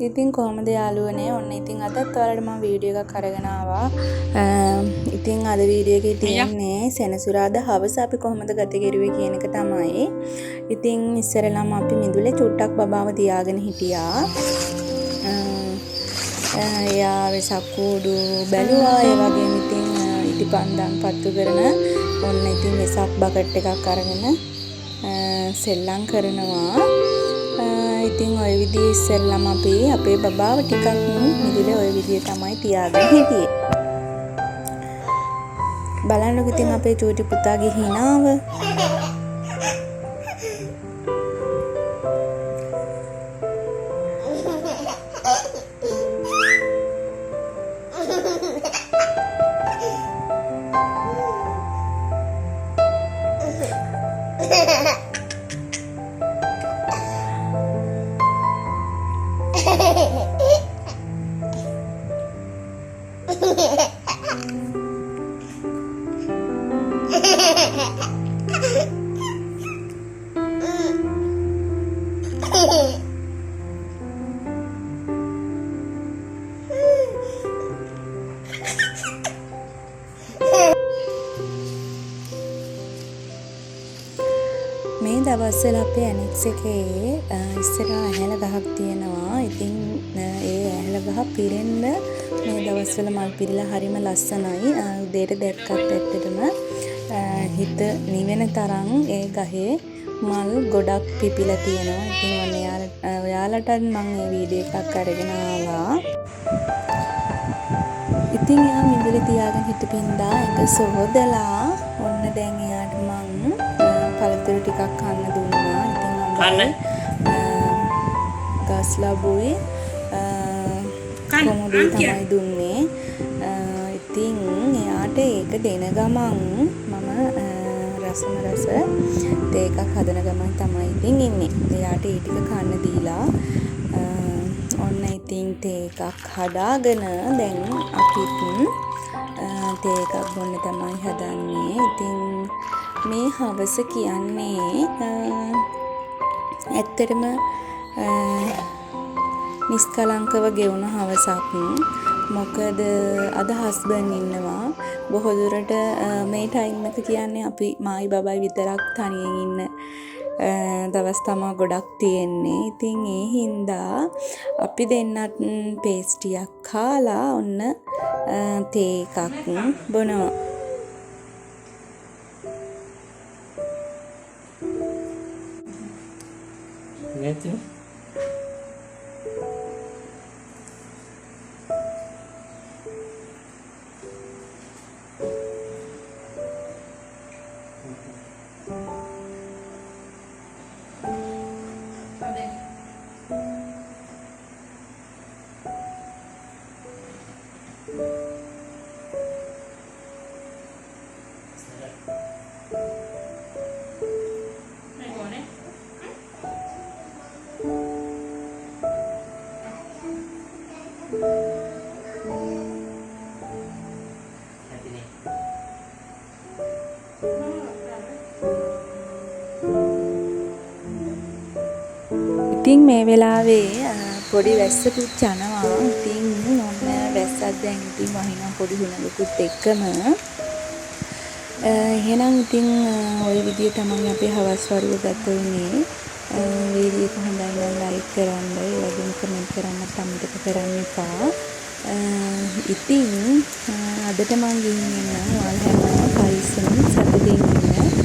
ඉතින් කොහොමද යාළුවනේ ඔන්න ඉතින් අදත් ඔයාලට මම වීඩියෝ එකක් අරගෙන ආවා. ඉතින් අද වීඩියෝ එකේ තියෙන්නේ සෙනසුරාදා හවස අපි කොහොමද ගත කෙරුවේ කියන එක තමයි. ඉතින් ඉස්සරලම අපි මිදුලේ චුට්ටක් බබාව තියාගෙන හිටියා. එයා වෙසක් කූඩු බැලුවා. ඒ වගේම ඉතින් ඉටිපන්දම් පත්තු කරන ඔන්න ඉතින් වෙසක් බකට් එකක් අරගෙන සෙල්ලම් කරනවා. ඉතින් ඔය විදිහේ ඉස්සෙල්ලාම අපි අපේ බබාව ටිකක් මිදුලේ ඔය විදිහේ තමයි තියාගෙන හිටියේ. බලන්නකො ඉතින් අපේ චූටි පුතාගේ හිනාව. මේ දවස්වල අපේ ඇනෙක්ස් එකේ ඉස්සරහා ඇහැල ගහක් තියෙනවා. ඉතින් ඒ ඇහැල ගහ පිරෙන්න මේ දවස්වල මල් පිරিলা හරිම ලස්සනයි. උදේට දැක්කත් ඇත්තටම හිත නිවෙන තරම් ඒ ගහේ මල් ගොඩක් පිපිලා තියෙනවා. ඉතින් ඔයාලට මම මේ වීඩියෝ එකක් අරගෙන ආවා. ඉතින් එයා මිදුලේ තියාගෙන හිටපින්දා එක සෝදලා ඔන්න දැන් එයාට මං පළතුරු ටිකක් කන්න දුන්නා. ඉතින් ගස් ලැබුවේ කොමුඩේ තමයි දුන්නේ. ඉතින් එයාට ඒක දෙන ගමන් මම රස තේ එකක් හදන ගමන් තමයි ඉතින් ඉන්නේ. එයාට ඒ ටික කන්න දීලා ඔන්න ඉතින් තේ එකක් හදාගෙන දැන් අපිත් තේ එකක් බොන්න තමයි හදන්නේ. ඉතින් මේ හවස කියන්නේ ඇත්තටම නිස්කලංකව ගෙවුණු හවසක්. මොකද අද හස්බන්ඩ් ඉන්නවා. බොහෝ දුරට මේ ටයිම් එක කියන්නේ අපි මායි බබයි විතරක් තනියෙන් ඉන්න දවස් තමයි ගොඩක් තියෙන්නේ. ඉතින් ඒ හින්දා අපි දෙන්නත් පේස්ටියක් කාලා ඔන්න තේ එකක් බොනවා. Gitu. ඉතින් මේ වෙලාවේ පොඩි වැස්සකුත් යනවා. ඉතින් ඔන්න වැස්සක් දැන් ඉතින් වහිනා පොඩි හුණකුත් එක්කම. එහෙනම් ඉතින් ওই විදිය තමයි අපි හවස් වරුව ගත වුණේ. වීඩියෝ එක හොඳයි නම් ලයික් කරන්න, ඒ වගේම කමෙන්ට් කරන්න අමතක කරන්න එපා. ඉතින් අදට මම ගිහින් එන්න ඔයාලා හැමෝම පරිස්සමින් සතුටින් ඉන්න.